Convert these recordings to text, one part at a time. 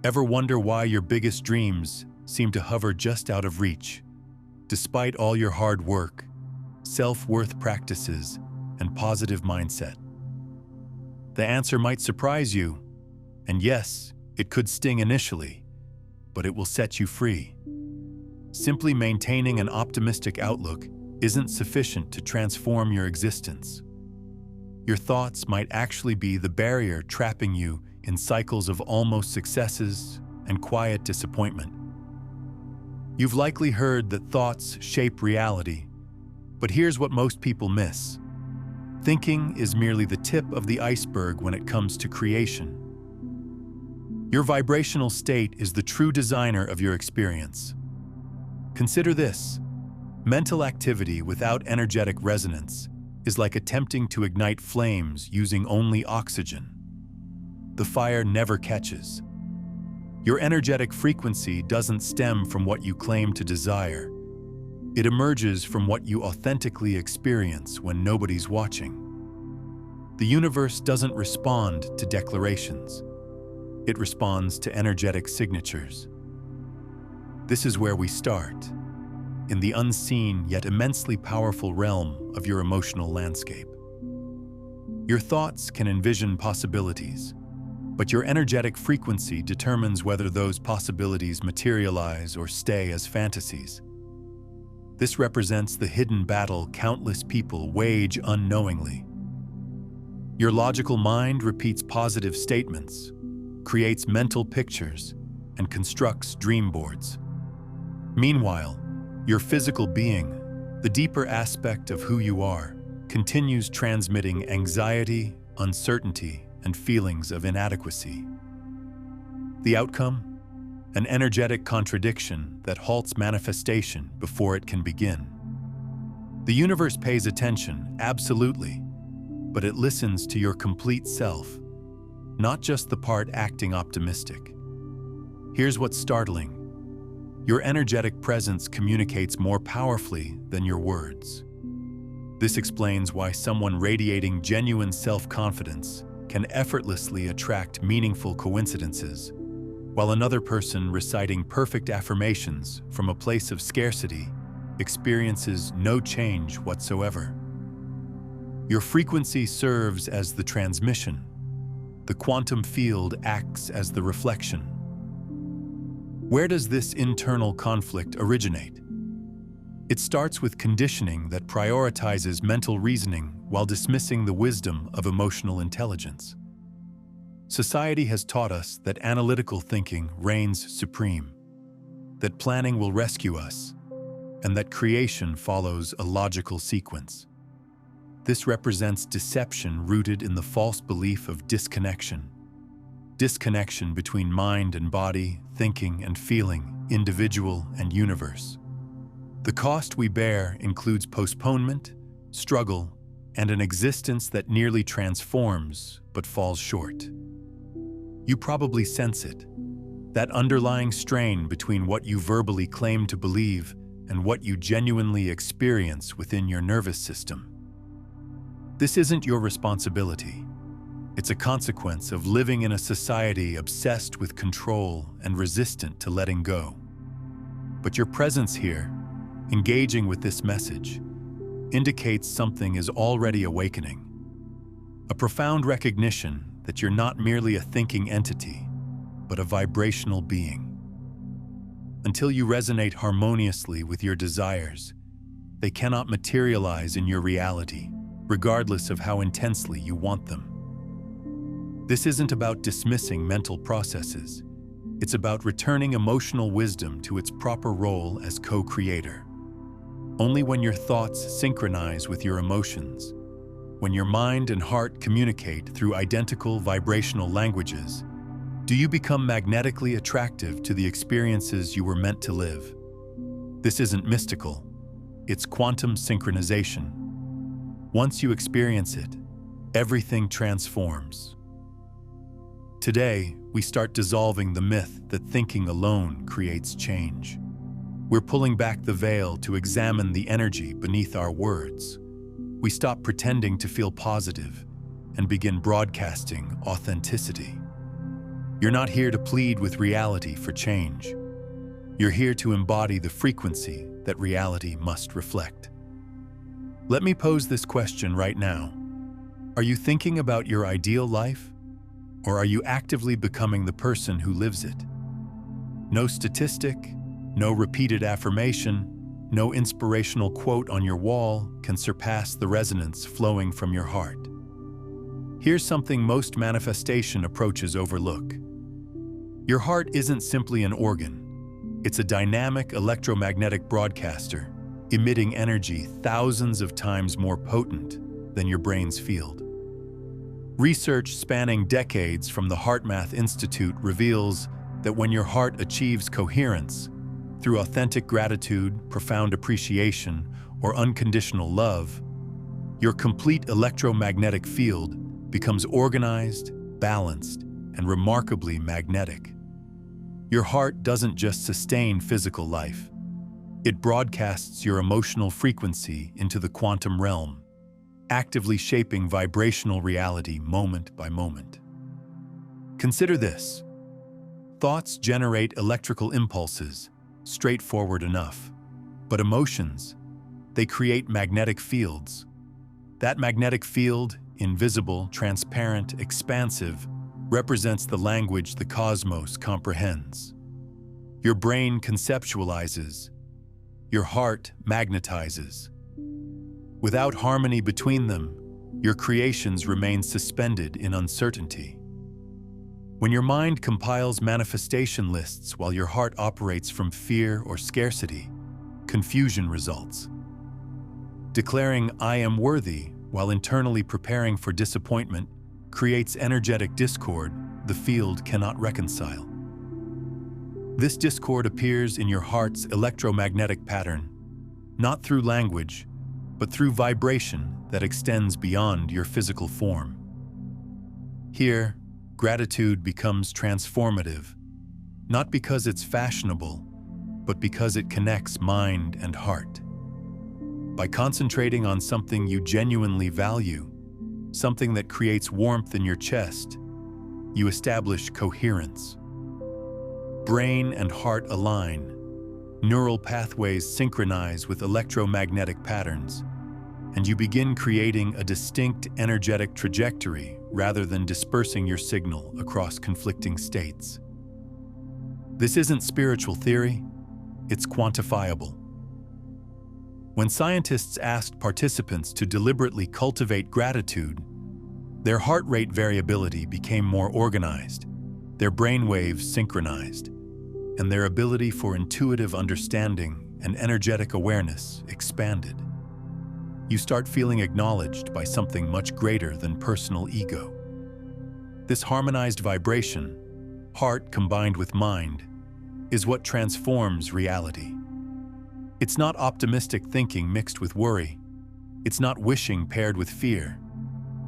Ever wonder why your biggest dreams seem to hover just out of reach, despite all your hard work, self-worth practices, and positive mindset? The answer might surprise you, and yes, it could sting initially, but it will set you free. Simply maintaining an optimistic outlook isn't sufficient to transform your existence. Your thoughts might actually be the barrier trapping you in cycles of almost successes and quiet disappointment. You've likely heard that thoughts shape reality, but here's what most people miss. Thinking is merely the tip of the iceberg when it comes to creation. Your vibrational state is the true designer of your experience. Consider this: mental activity without energetic resonance is like attempting to ignite flames using only oxygen. The fire never catches. Your energetic frequency doesn't stem from what you claim to desire. It emerges from what you authentically experience when nobody's watching. The universe doesn't respond to declarations. It responds to energetic signatures. This is where we start, in the unseen yet immensely powerful realm of your emotional landscape. Your thoughts can envision possibilities, but your energetic frequency determines whether those possibilities materialize or stay as fantasies. This represents the hidden battle countless people wage unknowingly. Your logical mind repeats positive statements, creates mental pictures, and constructs dream boards. Meanwhile, your physical being, the deeper aspect of who you are, continues transmitting anxiety, uncertainty, and feelings of inadequacy. The outcome? An energetic contradiction that halts manifestation before it can begin. The universe pays attention, absolutely, but it listens to your complete self, not just the part acting optimistic. Here's what's startling. Your energetic presence communicates more powerfully than your words. This explains why someone radiating genuine self-confidence can effortlessly attract meaningful coincidences, while another person reciting perfect affirmations from a place of scarcity experiences no change whatsoever. Your frequency serves as the transmission. The quantum field acts as the reflection. Where does this internal conflict originate? It starts with conditioning that prioritizes mental reasoning while dismissing the wisdom of emotional intelligence. Society has taught us that analytical thinking reigns supreme, that planning will rescue us, and that creation follows a logical sequence. This represents deception rooted in the false belief of disconnection. Disconnection between mind and body, thinking and feeling, individual and universe. The cost we bear includes postponement, struggle, and an existence that nearly transforms but falls short. You probably sense it, that underlying strain between what you verbally claim to believe and what you genuinely experience within your nervous system. This isn't your responsibility. It's a consequence of living in a society obsessed with control and resistant to letting go. But your presence here, engaging with this message, indicates something is already awakening. A profound recognition that you're not merely a thinking entity, but a vibrational being. Until you resonate harmoniously with your desires, they cannot materialize in your reality, regardless of how intensely you want them. This isn't about dismissing mental processes. It's about returning emotional wisdom to its proper role as co-creator. Only when your thoughts synchronize with your emotions, when your mind and heart communicate through identical vibrational languages, do you become magnetically attractive to the experiences you were meant to live. This isn't mystical, it's quantum synchronization. Once you experience it, everything transforms. Today, we start dissolving the myth that thinking alone creates change. We're pulling back the veil to examine the energy beneath our words. We stop pretending to feel positive and begin broadcasting authenticity. You're not here to plead with reality for change. You're here to embody the frequency that reality must reflect. Let me pose this question right now. Are you thinking about your ideal life? Or are you actively becoming the person who lives it? No statistic, no repeated affirmation, no inspirational quote on your wall can surpass the resonance flowing from your heart. Here's something most manifestation approaches overlook. Your heart isn't simply an organ. It's a dynamic electromagnetic broadcaster, emitting energy thousands of times more potent than your brain's field. Research spanning decades from the HeartMath Institute reveals that when your heart achieves coherence, through authentic gratitude, profound appreciation, or unconditional love, your complete electromagnetic field becomes organized, balanced, and remarkably magnetic. Your heart doesn't just sustain physical life. It broadcasts your emotional frequency into the quantum realm, actively shaping vibrational reality moment by moment. Consider this. Thoughts generate electrical impulses, straightforward enough. But emotions, they create magnetic fields. That magnetic field, invisible, transparent, expansive, represents the language the cosmos comprehends. Your brain conceptualizes. Your heart magnetizes. Without harmony between them, your creations remain suspended in uncertainty. When your mind compiles manifestation lists while your heart operates from fear or scarcity, confusion results. Declaring "I am worthy" while internally preparing for disappointment creates energetic discord the field cannot reconcile. This discord appears in your heart's electromagnetic pattern, not through language, but through vibration that extends beyond your physical form. Here, gratitude becomes transformative, not because it's fashionable, but because it connects mind and heart. By concentrating on something you genuinely value, something that creates warmth in your chest, you establish coherence. Brain and heart align. Neural pathways synchronize with electromagnetic patterns, and you begin creating a distinct energetic trajectory rather than dispersing your signal across conflicting states. This isn't spiritual theory, it's quantifiable. When scientists asked participants to deliberately cultivate gratitude, their heart rate variability became more organized, their brain waves synchronized, and their ability for intuitive understanding and energetic awareness expanded. You start feeling acknowledged by something much greater than personal ego. This harmonized vibration, heart combined with mind, is what transforms reality. It's not optimistic thinking mixed with worry. It's not wishing paired with fear.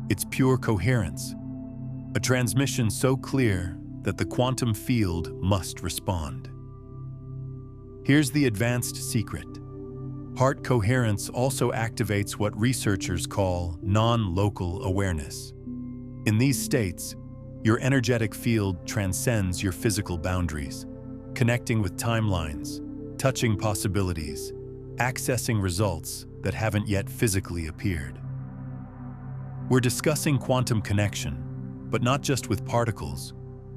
It's pure coherence, a transmission so clear that the quantum field must respond. Here's the advanced secret. Heart coherence also activates what researchers call non-local awareness. In these states, your energetic field transcends your physical boundaries, connecting with timelines, touching possibilities, accessing results that haven't yet physically appeared. We're discussing quantum connection, but not just with particles.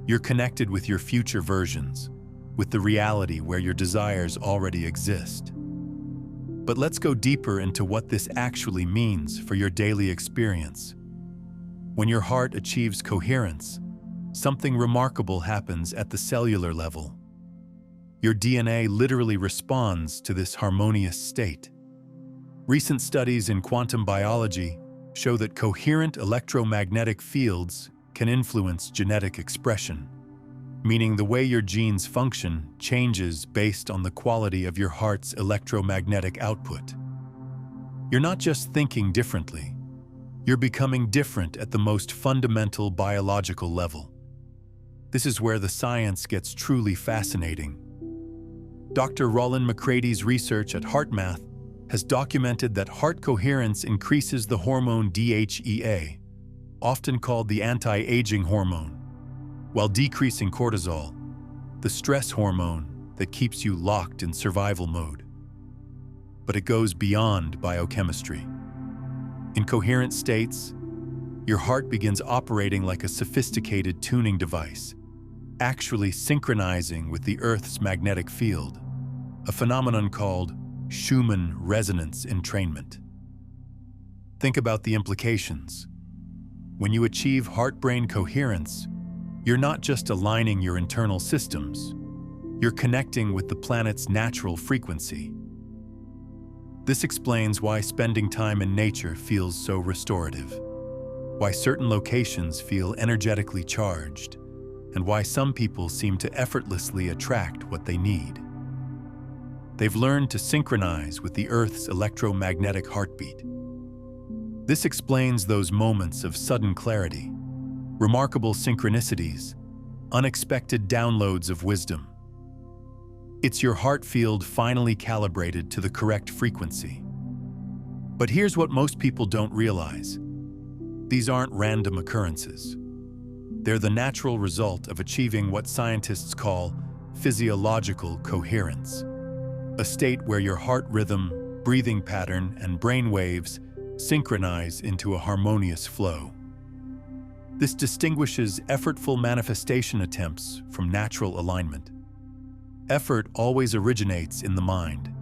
You're connected with your future versions, with the reality where your desires already exist. But let's go deeper into what this actually means for your daily experience. When your heart achieves coherence, something remarkable happens at the cellular level. Your DNA literally responds to this harmonious state. Recent studies in quantum biology show that coherent electromagnetic fields can influence genetic expression, meaning the way your genes function changes based on the quality of your heart's electromagnetic output. You're not just thinking differently, you're becoming different at the most fundamental biological level. This is where the science gets truly fascinating. Dr. Roland McCrady's research at HeartMath has documented that heart coherence increases the hormone DHEA, often called the anti-aging hormone. while decreasing cortisol, the stress hormone that keeps you locked in survival mode. But it goes beyond biochemistry. In coherent states, your heart begins operating like a sophisticated tuning device, actually synchronizing with the Earth's magnetic field, a phenomenon called Schumann resonance entrainment. Think about the implications. When you achieve heart-brain coherence, you're not just aligning your internal systems, you're connecting with the planet's natural frequency. This explains why spending time in nature feels so restorative, why certain locations feel energetically charged, and why some people seem to effortlessly attract what they need. They've learned to synchronize with the Earth's electromagnetic heartbeat. This explains those moments of sudden clarity, remarkable synchronicities, unexpected downloads of wisdom. It's your heart field finally calibrated to the correct frequency. But here's what most people don't realize. These aren't random occurrences. They're the natural result of achieving what scientists call physiological coherence, a state where your heart rhythm, breathing pattern, and brain waves synchronize into a harmonious flow. This distinguishes effortful manifestation attempts from natural alignment. Effort always originates in the mind.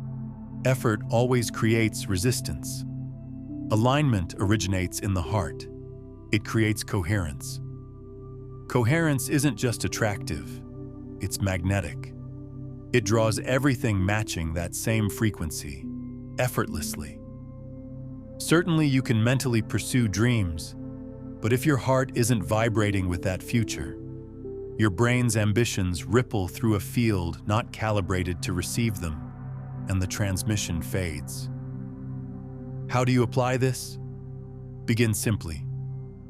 Effort always creates resistance. Alignment originates in the heart. It creates coherence. Coherence isn't just attractive, it's magnetic. It draws everything matching that same frequency, effortlessly. Certainly you can mentally pursue dreams, but if your heart isn't vibrating with that future, your brain's ambitions ripple through a field not calibrated to receive them, and the transmission fades. How do you apply this? Begin simply.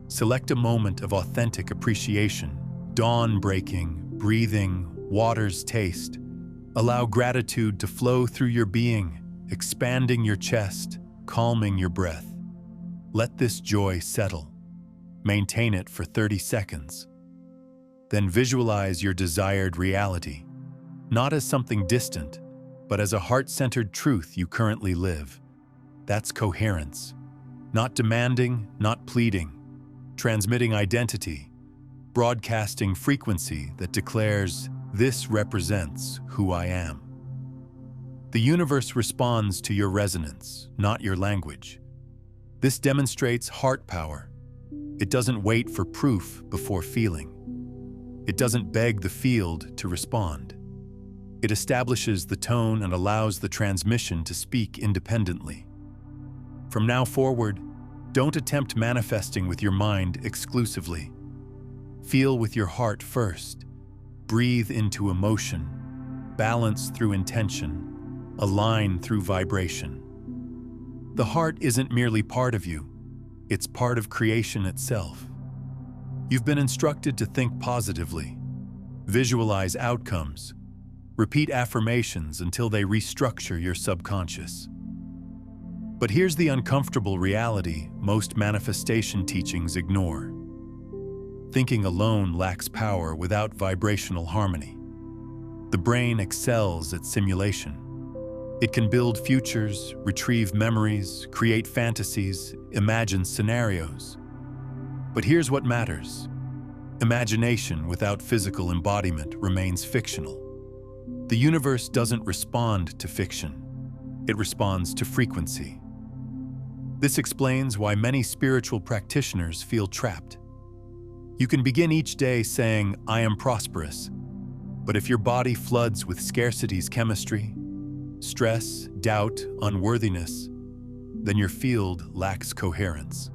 Select a moment of authentic appreciation, dawn breaking, breathing, water's taste. Allow gratitude to flow through your being, expanding your chest, calming your breath. Let this joy settle. Maintain it for 30 seconds. Then visualize your desired reality, not as something distant, but as a heart-centered truth you currently live. That's coherence. Not demanding, not pleading. Transmitting identity, broadcasting frequency that declares, "This represents who I am." The universe responds to your resonance, not your language. This demonstrates heart power. It doesn't wait for proof before feeling. It doesn't beg the field to respond. It establishes the tone and allows the transmission to speak independently. From now forward, don't attempt manifesting with your mind exclusively. Feel with your heart first. Breathe into emotion. Balance through intention. Align through vibration. The heart isn't merely part of you. It's part of creation itself. You've been instructed to think positively. Visualize outcomes. Repeat affirmations until they restructure your subconscious. But here's the uncomfortable reality most manifestation teachings ignore. Thinking alone lacks power without vibrational harmony. The brain excels at simulation. It can build futures, retrieve memories, create fantasies, imagine scenarios. But here's what matters. Imagination without physical embodiment remains fictional. The universe doesn't respond to fiction. It responds to frequency. This explains why many spiritual practitioners feel trapped. You can begin each day saying, "I am prosperous," but if your body floods with scarcity's chemistry, stress, doubt, unworthiness, then your field lacks coherence.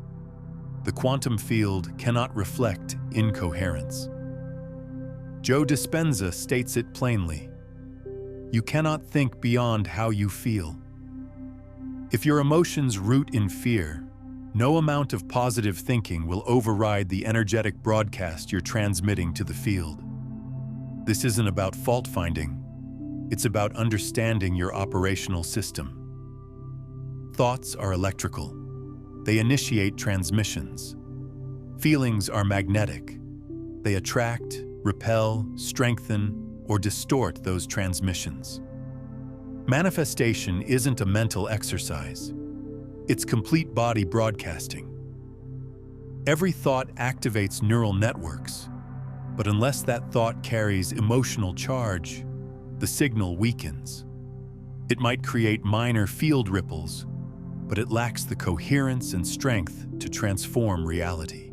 The quantum field cannot reflect incoherence. Joe Dispenza states it plainly. You cannot think beyond how you feel. If your emotions root in fear, no amount of positive thinking will override the energetic broadcast you're transmitting to the field. This isn't about fault-finding. It's about understanding your operational system. Thoughts are electrical. They initiate transmissions. Feelings are magnetic. They attract, repel, strengthen, or distort those transmissions. Manifestation isn't a mental exercise. It's complete body broadcasting. Every thought activates neural networks, but unless that thought carries emotional charge, the signal weakens. It might create minor field ripples, but it lacks the coherence and strength to transform reality.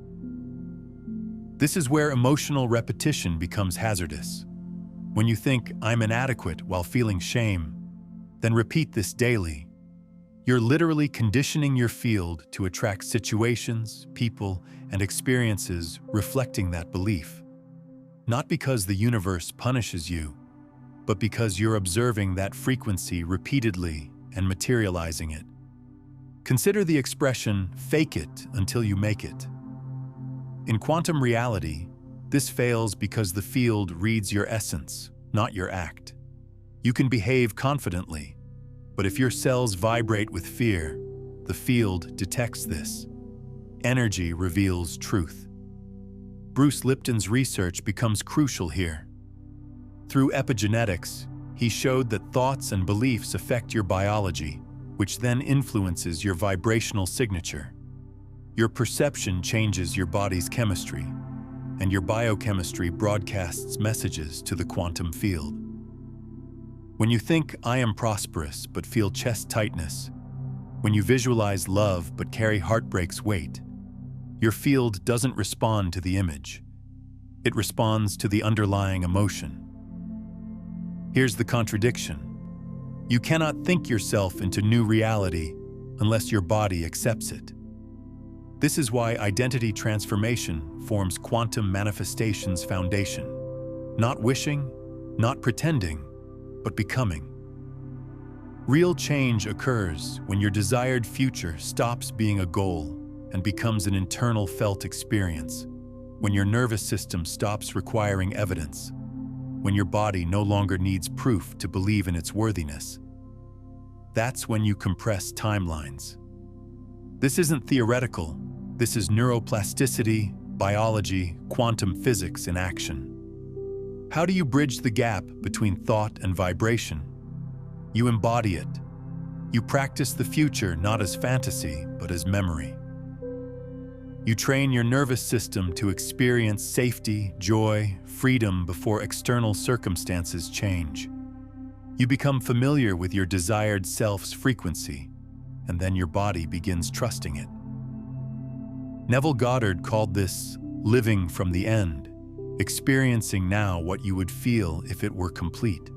This is where emotional repetition becomes hazardous. When you think, "I'm inadequate," while feeling shame, then repeat this daily. You're literally conditioning your field to attract situations, people, and experiences reflecting that belief. Not because the universe punishes you, but because you're observing that frequency repeatedly and materializing it. Consider the expression, "fake it until you make it." In quantum reality, this fails because the field reads your essence, not your act. You can behave confidently, but if your cells vibrate with fear, the field detects this. Energy reveals truth. Bruce Lipton's research becomes crucial here. Through epigenetics, he showed that thoughts and beliefs affect your biology, which then influences your vibrational signature. Your perception changes your body's chemistry, and your biochemistry broadcasts messages to the quantum field. When you think, "I am prosperous," but feel chest tightness, when you visualize love but carry heartbreak's weight, your field doesn't respond to the image. It responds to the underlying emotion. Here's the contradiction. You cannot think yourself into new reality unless your body accepts it. This is why identity transformation forms quantum manifestation's foundation. Not wishing, not pretending, but becoming. Real change occurs when your desired future stops being a goal and becomes an internal felt experience, when your nervous system stops requiring evidence, when your body no longer needs proof to believe in its worthiness. That's when you compress timelines. This isn't theoretical. This is neuroplasticity, biology, quantum physics in action. How do you bridge the gap between thought and vibration? You embody it. You practice the future not as fantasy, but as memory. You train your nervous system to experience safety, joy, freedom before external circumstances change. You become familiar with your desired self's frequency, and then your body begins trusting it. Neville Goddard called this living from the end, experiencing now what you would feel if it were complete.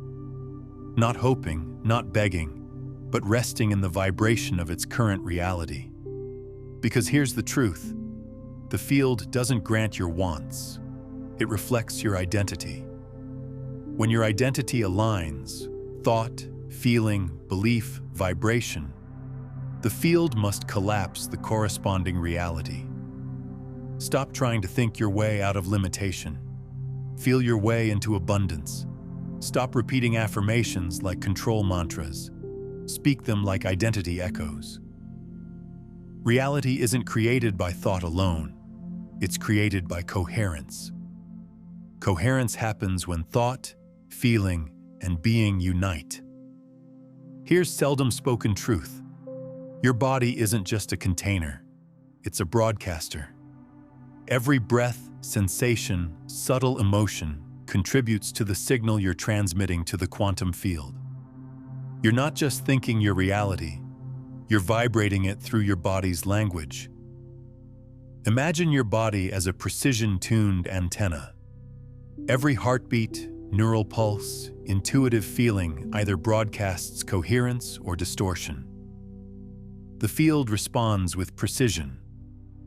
Not hoping, not begging, but resting in the vibration of its current reality. Because here's the truth. The field doesn't grant your wants. It reflects your identity. When your identity aligns, thought, feeling, belief, vibration, the field must collapse the corresponding reality. Stop trying to think your way out of limitation. Feel your way into abundance. Stop repeating affirmations like control mantras. Speak them like identity echoes. Reality isn't created by thought alone. It's created by coherence. Coherence happens when thought, feeling, and being unite. Here's seldom spoken truth. Your body isn't just a container. It's a broadcaster. Every breath, sensation, subtle emotion contributes to the signal you're transmitting to the quantum field. You're not just thinking your reality, you're vibrating it through your body's language. Imagine your body as a precision-tuned antenna. Every heartbeat, neural pulse, intuitive feeling either broadcasts coherence or distortion. The field responds with precision,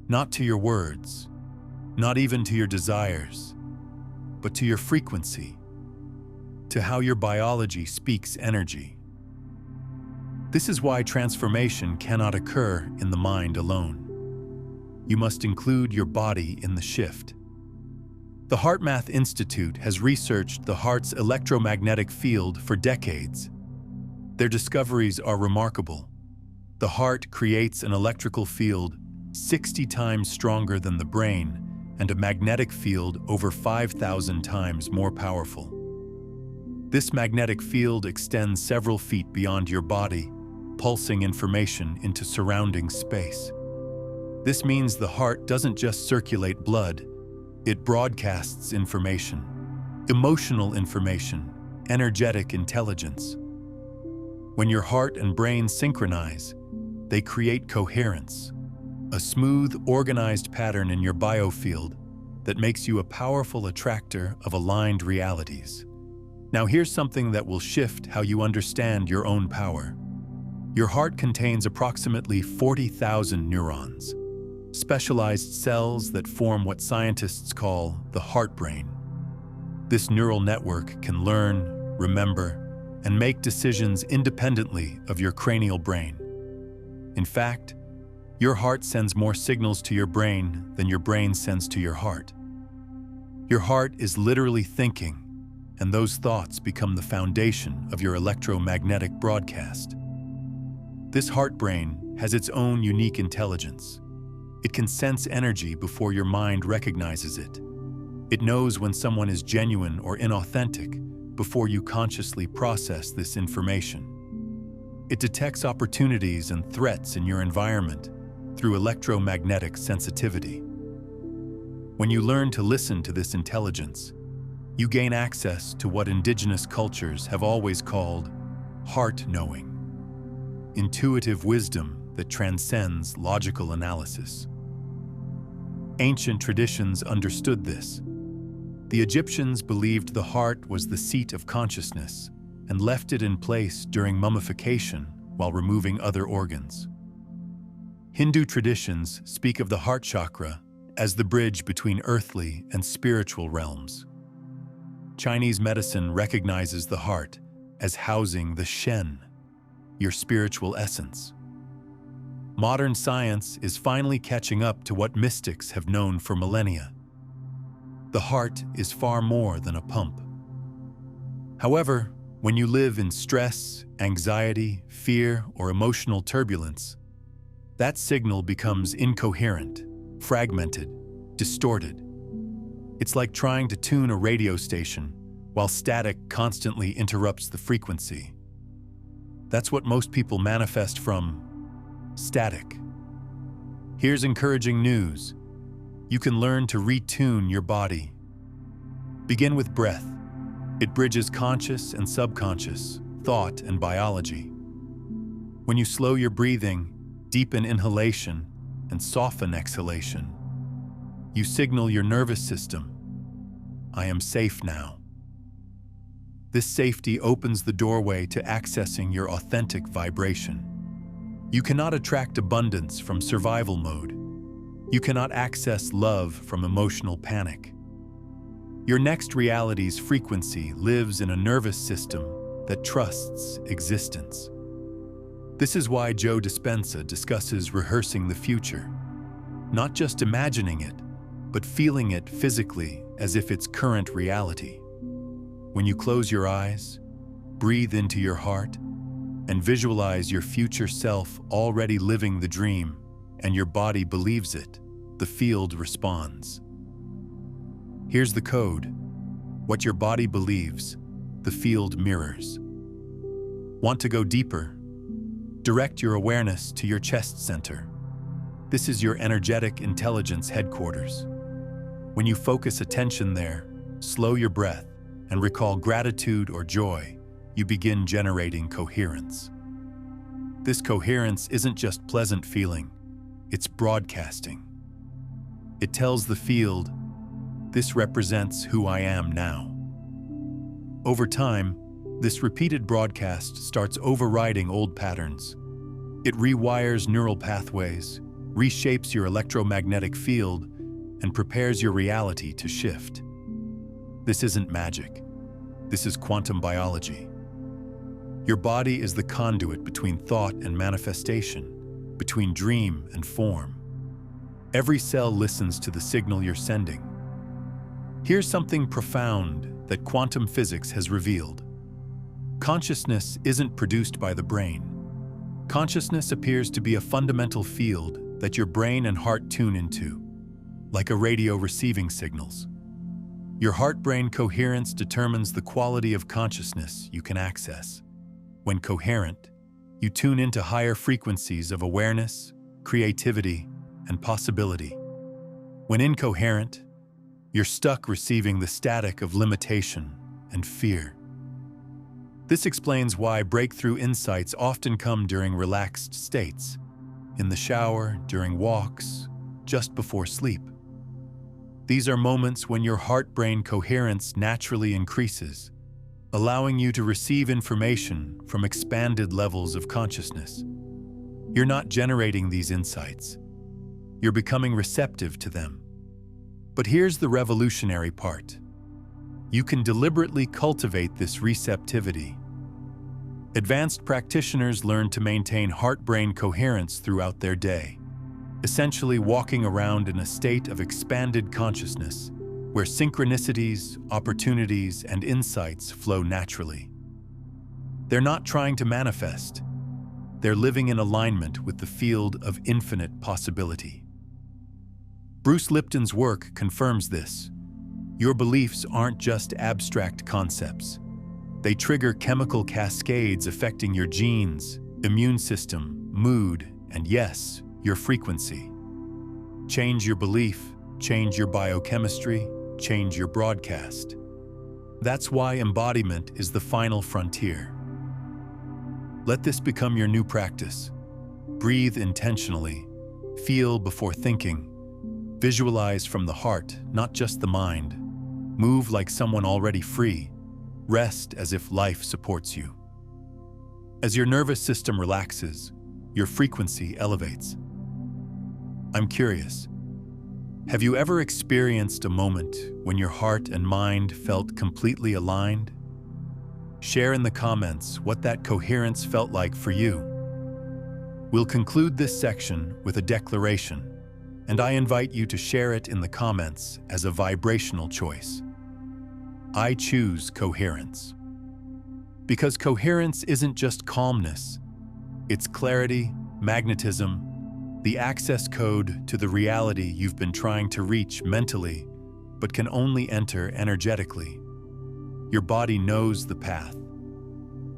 not to your words, not even to your desires, but to your frequency, to how your biology speaks energy. This is why transformation cannot occur in the mind alone. You must include your body in the shift. The HeartMath Institute has researched the heart's electromagnetic field for decades. Their discoveries are remarkable. The heart creates an electrical field 60 times stronger than the brain and a magnetic field over 5,000 times more powerful. This magnetic field extends several feet beyond your body, pulsing information into surrounding space. This means the heart doesn't just circulate blood, it broadcasts information, emotional information, energetic intelligence. When your heart and brain synchronize, they create coherence, a smooth, organized pattern in your biofield that makes you a powerful attractor of aligned realities. Now here's something that will shift how you understand your own power. Your heart contains approximately 40,000 neurons, specialized cells that form what scientists call the heart brain. This neural network can learn, remember, and make decisions independently of your cranial brain. In fact, your heart sends more signals to your brain than your brain sends to your heart. Your heart is literally thinking, and those thoughts become the foundation of your electromagnetic broadcast. This heart brain has its own unique intelligence. It can sense energy before your mind recognizes it. It knows when someone is genuine or inauthentic before you consciously process this information. It detects opportunities and threats in your environment through electromagnetic sensitivity. When you learn to listen to this intelligence, you gain access to what indigenous cultures have always called heart knowing, intuitive wisdom that transcends logical analysis. Ancient traditions understood this. The Egyptians believed the heart was the seat of consciousness and left it in place during mummification while removing other organs. Hindu traditions speak of the heart chakra as the bridge between earthly and spiritual realms. Chinese medicine recognizes the heart as housing the Shen, your spiritual essence. Modern science is finally catching up to what mystics have known for millennia. The heart is far more than a pump. However, when you live in stress, anxiety, fear, or emotional turbulence, that signal becomes incoherent, fragmented, distorted. It's like trying to tune a radio station while static constantly interrupts the frequency. That's what most people manifest from static. Here's encouraging news. You can learn to retune your body. Begin with breath. It bridges conscious and subconscious, thought and biology. When you slow your breathing, deepen inhalation, and soften exhalation, you signal your nervous system, I am safe now. This safety opens the doorway to accessing your authentic vibration. You cannot attract abundance from survival mode. You cannot access love from emotional panic. Your next reality's frequency lives in a nervous system that trusts existence. This is why Joe Dispenza discusses rehearsing the future, not just imagining it, but feeling it physically as if it's current reality. When you close your eyes, breathe into your heart, and visualize your future self already living the dream, and your body believes it, the field responds. Here's the code. What your body believes, the field mirrors. Want to go deeper? Direct your awareness to your chest center. This is your energetic intelligence headquarters. When you focus attention there, slow your breath, and recall gratitude or joy, you begin generating coherence. This coherence isn't just pleasant feeling, it's broadcasting. It tells the field, this represents who I am now. Over time, this repeated broadcast starts overriding old patterns. It rewires neural pathways, reshapes your electromagnetic field, and prepares your reality to shift. This isn't magic. This is quantum biology. Your body is the conduit between thought and manifestation, between dream and form. Every cell listens to the signal you're sending. Here's something profound that quantum physics has revealed. Consciousness isn't produced by the brain. Consciousness appears to be a fundamental field that your brain and heart tune into. like a radio receiving signals. Your heart-brain coherence determines the quality of consciousness you can access. When coherent, you tune into higher frequencies of awareness, creativity, and possibility. When incoherent, you're stuck receiving the static of limitation and fear. This explains why breakthrough insights often come during relaxed states, in the shower, during walks, just before sleep. These are moments when your heart-brain coherence naturally increases, allowing you to receive information from expanded levels of consciousness. You're not generating these insights. You're becoming receptive to them. But here's the revolutionary part. You can deliberately cultivate this receptivity. Advanced practitioners learn to maintain heart-brain coherence throughout their day, essentially walking around in a state of expanded consciousness, where synchronicities, opportunities, and insights flow naturally. They're not trying to manifest. They're living in alignment with the field of infinite possibility. Bruce Lipton's work confirms this. Your beliefs aren't just abstract concepts. They trigger chemical cascades affecting your genes, immune system, mood, and yes, your frequency. Change your belief, change your biochemistry, change your broadcast. That's why embodiment is the final frontier. Let this become your new practice. Breathe intentionally, feel before thinking, visualize from the heart, not just the mind. Move like someone already free. Rest as if life supports you. As your nervous system relaxes, your frequency elevates. I'm curious, have you ever experienced a moment when your heart and mind felt completely aligned? Share in the comments what that coherence felt like for you. We'll conclude this section with a declaration, and I invite you to share it in the comments as a vibrational choice. I choose coherence. Because coherence isn't just calmness, it's clarity, magnetism, the access code to the reality you've been trying to reach mentally, but can only enter energetically. Your body knows the path.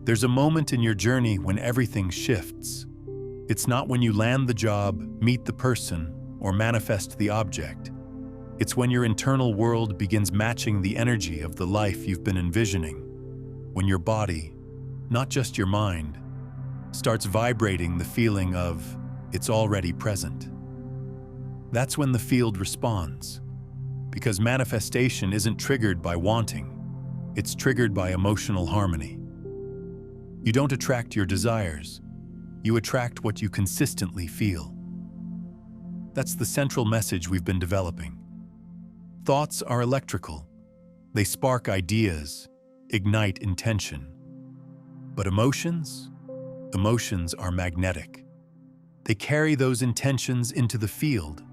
There's a moment in your journey when everything shifts. It's not when you land the job, meet the person, or manifest the object. It's when your internal world begins matching the energy of the life you've been envisioning. When your body, not just your mind, starts vibrating the feeling of it's already present. That's when the field responds. Because manifestation isn't triggered by wanting, it's triggered by emotional harmony. You don't attract your desires, you attract what you consistently feel. That's the central message we've been developing. Thoughts are electrical. They spark ideas, ignite intention. But emotions? Emotions are magnetic. They carry those intentions into the field.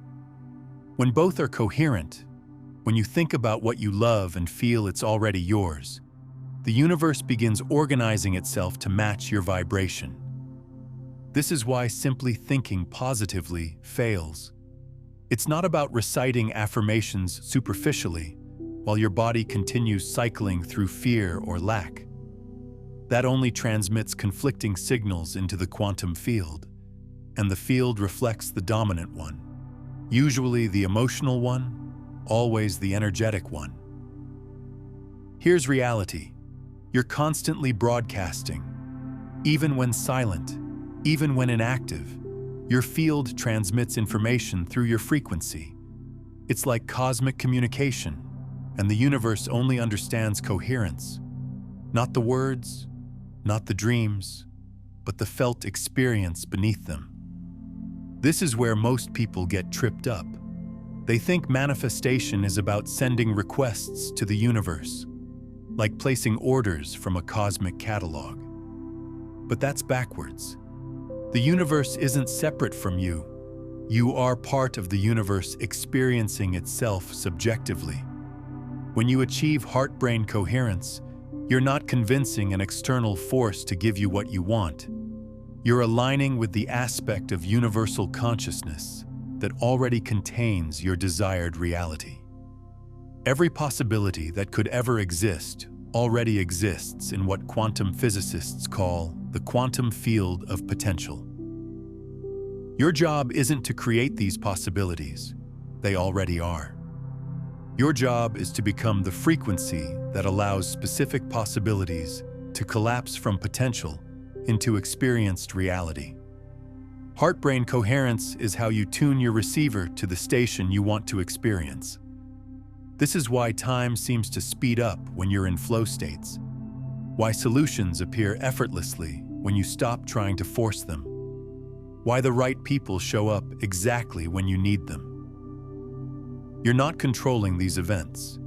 When both are coherent, when you think about what you love and feel it's already yours, the universe begins organizing itself to match your vibration. This is why simply thinking positively fails. It's not about reciting affirmations superficially while your body continues cycling through fear or lack. That only transmits conflicting signals into the quantum field, and the field reflects the dominant one. Usually the emotional one, always the energetic one. Here's reality. You're constantly broadcasting. Even when silent, even when inactive, your field transmits information through your frequency. It's like cosmic communication, and the universe only understands coherence. Not the words, not the dreams, but the felt experience beneath them. This is where most people get tripped up. They think manifestation is about sending requests to the universe, like placing orders from a cosmic catalog. But that's backwards. The universe isn't separate from you. You are part of the universe experiencing itself subjectively. When you achieve heart-brain coherence, you're not convincing an external force to give you what you want. You're aligning with the aspect of universal consciousness, that already contains your desired reality. Every possibility that could ever exist already exists in what quantum physicists call the quantum field of potential. Your job isn't to create these possibilities, they already are. Your job is to become the frequency that allows specific possibilities to collapse from potential into experienced reality. Heart-brain coherence is how you tune your receiver to the station you want to experience. This is why time seems to speed up when you're in flow states, why solutions appear effortlessly when you stop trying to force them, why the right people show up exactly when you need them. You're not controlling these events.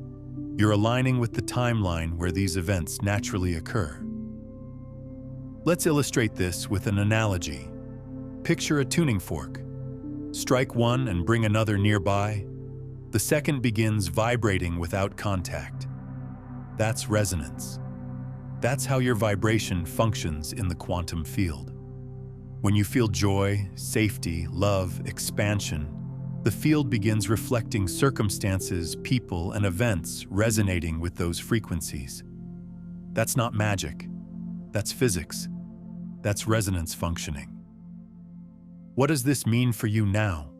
You're aligning with the timeline where these events naturally occur. Let's illustrate this with an analogy. Picture a tuning fork. Strike one and bring another nearby. The second begins vibrating without contact. That's resonance. That's how your vibration functions in the quantum field. When you feel joy, safety, love, expansion, the field begins reflecting circumstances, people, and events resonating with those frequencies. That's not magic. That's physics. That's resonance functioning. What does this mean for you now?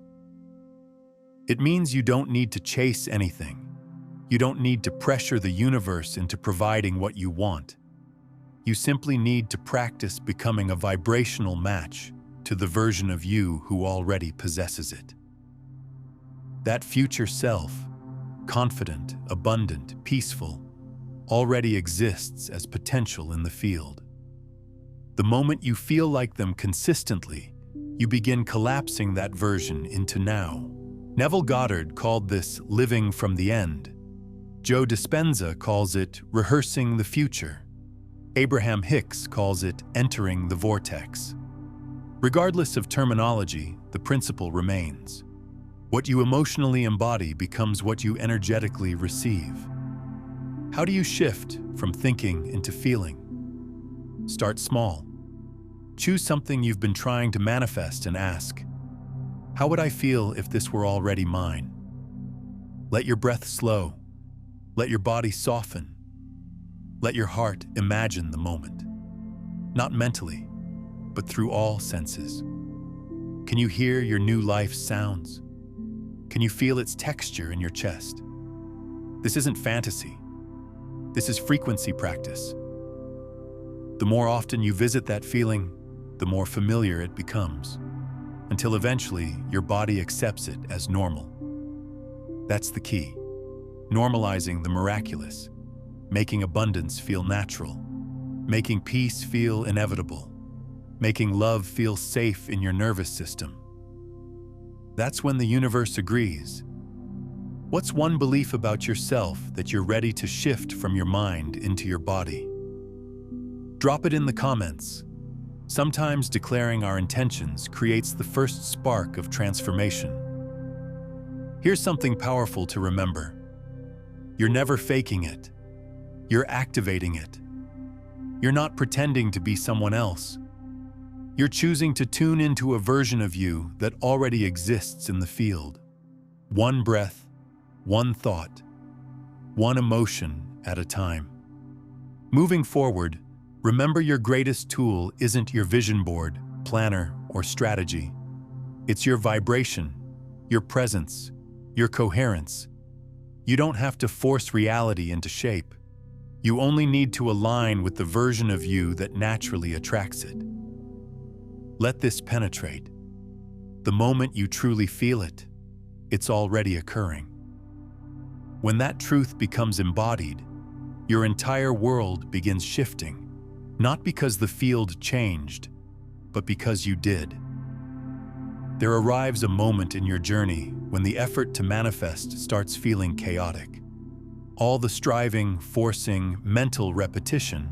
It means you don't need to chase anything. You don't need to pressure the universe into providing what you want. You simply need to practice becoming a vibrational match to the version of you who already possesses it. That future self, confident, abundant, peaceful, already exists as potential in the field. The moment you feel like them consistently, you begin collapsing that version into now. Neville Goddard called this living from the end. Joe Dispenza calls it rehearsing the future. Abraham Hicks calls it entering the vortex. Regardless of terminology, the principle remains. What you emotionally embody becomes what you energetically receive. How do you shift from thinking into feeling? Start small. Choose something you've been trying to manifest and ask, how would I feel if this were already mine? Let your breath slow. Let your body soften. Let your heart imagine the moment. Not mentally, but through all senses. Can you hear your new life's sounds? Can you feel its texture in your chest? This isn't fantasy. This is frequency practice. The more often you visit that feeling, the more familiar it becomes, until eventually your body accepts it as normal. That's the key. Normalizing the miraculous, making abundance feel natural, making peace feel inevitable, making love feel safe in your nervous system. That's when the universe agrees. What's one belief about yourself that you're ready to shift from your mind into your body? Drop it in the comments. Sometimes declaring our intentions creates the first spark of transformation. Here's something powerful to remember. You're never faking it. You're activating it. You're not pretending to be someone else. You're choosing to tune into a version of you that already exists in the field. One breath, one thought, one emotion at a time. Moving forward, remember your greatest tool isn't your vision board, planner, or strategy. It's your vibration, your presence, your coherence. You don't have to force reality into shape. You only need to align with the version of you that naturally attracts it. Let this penetrate. The moment you truly feel it, it's already occurring. When that truth becomes embodied, your entire world begins shifting, not because the field changed, but because you did. There arrives a moment in your journey when the effort to manifest starts feeling chaotic. All the striving, forcing, mental repetition,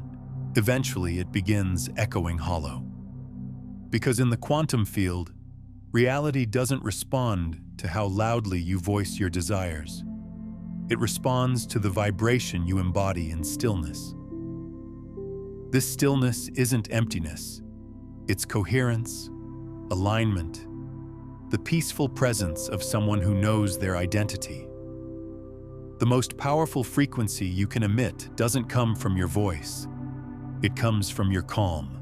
eventually it begins echoing hollow. Because in the quantum field, reality doesn't respond to how loudly you voice your desires. It responds to the vibration you embody in stillness. This stillness isn't emptiness. It's coherence, alignment, the peaceful presence of someone who knows their identity. The most powerful frequency you can emit doesn't come from your voice. It comes from your calm.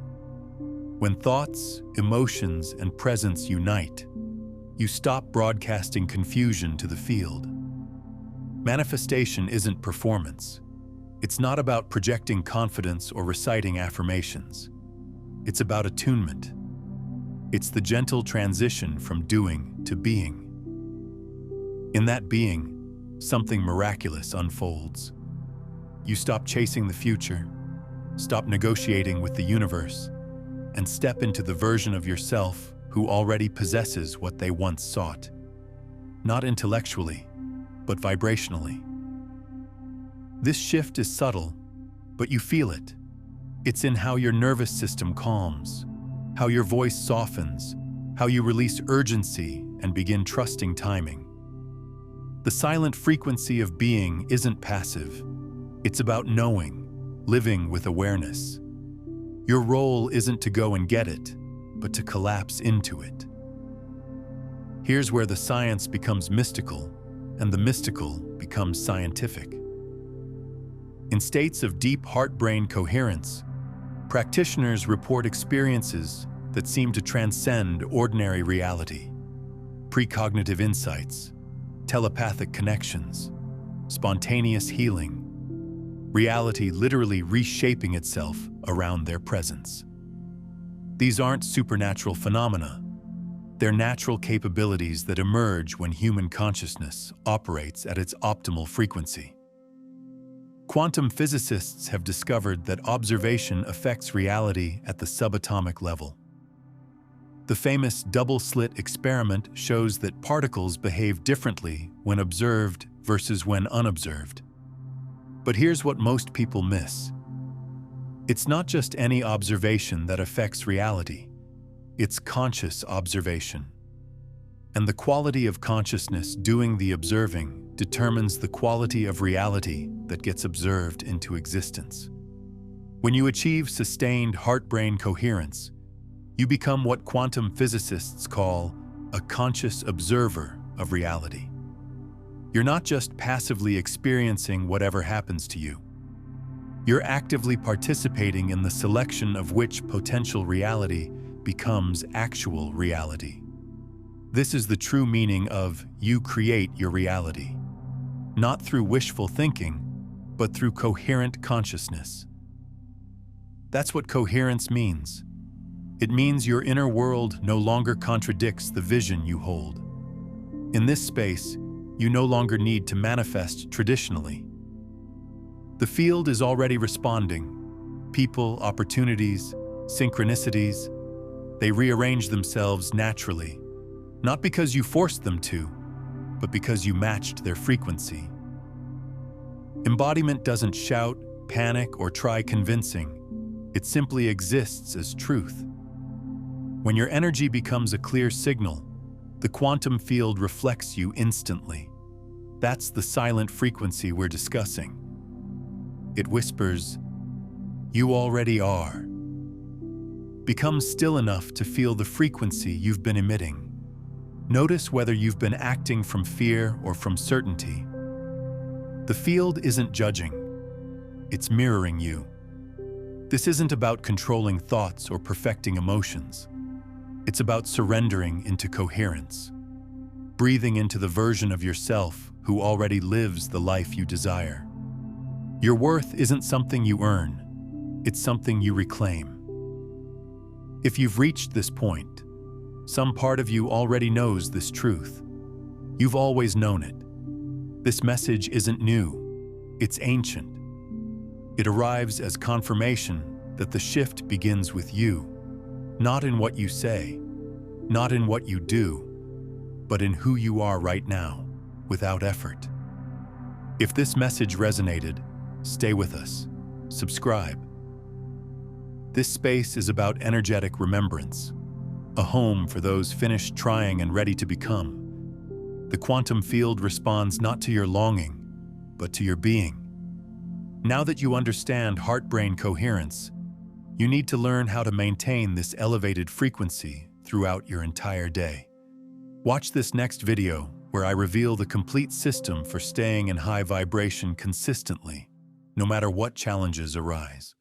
When thoughts, emotions, and presence unite, you stop broadcasting confusion to the field. Manifestation isn't performance. It's not about projecting confidence or reciting affirmations. It's about attunement. It's the gentle transition from doing to being. In that being, something miraculous unfolds. You stop chasing the future, stop negotiating with the universe, and step into the version of yourself who already possesses what they once sought. Not intellectually, but vibrationally. This shift is subtle, but you feel it. It's in how your nervous system calms, how your voice softens, how you release urgency and begin trusting timing. The silent frequency of being isn't passive. It's about knowing, living with awareness. Your role isn't to go and get it, but to collapse into it. Here's where the science becomes mystical, and the mystical becomes scientific. In states of deep heart-brain coherence, practitioners report experiences that seem to transcend ordinary reality. Precognitive insights, telepathic connections, spontaneous healing, reality literally reshaping itself around their presence. These aren't supernatural phenomena. They're natural capabilities that emerge when human consciousness operates at its optimal frequency. Quantum physicists have discovered that observation affects reality at the subatomic level. The famous double-slit experiment shows that particles behave differently when observed versus when unobserved. But here's what most people miss. It's not just any observation that affects reality. It's conscious observation. And the quality of consciousness doing the observing determines the quality of reality that gets observed into existence. When you achieve sustained heart-brain coherence, you become what quantum physicists call a conscious observer of reality. You're not just passively experiencing whatever happens to you. You're actively participating in the selection of which potential reality becomes actual reality. This is the true meaning of you create your reality, not through wishful thinking, but through coherent consciousness. That's what coherence means. It means your inner world no longer contradicts the vision you hold. In this space, you no longer need to manifest traditionally. The field is already responding. People, opportunities, synchronicities, they rearrange themselves naturally, not because you forced them to, but because you matched their frequency. Embodiment doesn't shout, panic, or try convincing. It simply exists as truth. When your energy becomes a clear signal, the quantum field reflects you instantly. That's the silent frequency we're discussing. It whispers, "You already are." Become still enough to feel the frequency you've been emitting. Notice whether you've been acting from fear or from certainty. The field isn't judging. It's mirroring you. This isn't about controlling thoughts or perfecting emotions. It's about surrendering into coherence, breathing into the version of yourself who already lives the life you desire. Your worth isn't something you earn. It's something you reclaim. If you've reached this point, some part of you already knows this truth. You've always known it. This message isn't new. It's ancient. It arrives as confirmation that the shift begins with you, not in what you say, not in what you do, but in who you are right now, without effort. If this message resonated, stay with us. Subscribe. This space is about energetic remembrance, a home for those finished trying and ready to become. The quantum field responds not to your longing, but to your being. Now that you understand heart-brain coherence, you need to learn how to maintain this elevated frequency throughout your entire day. Watch this next video where I reveal the complete system for staying in high vibration consistently, no matter what challenges arise.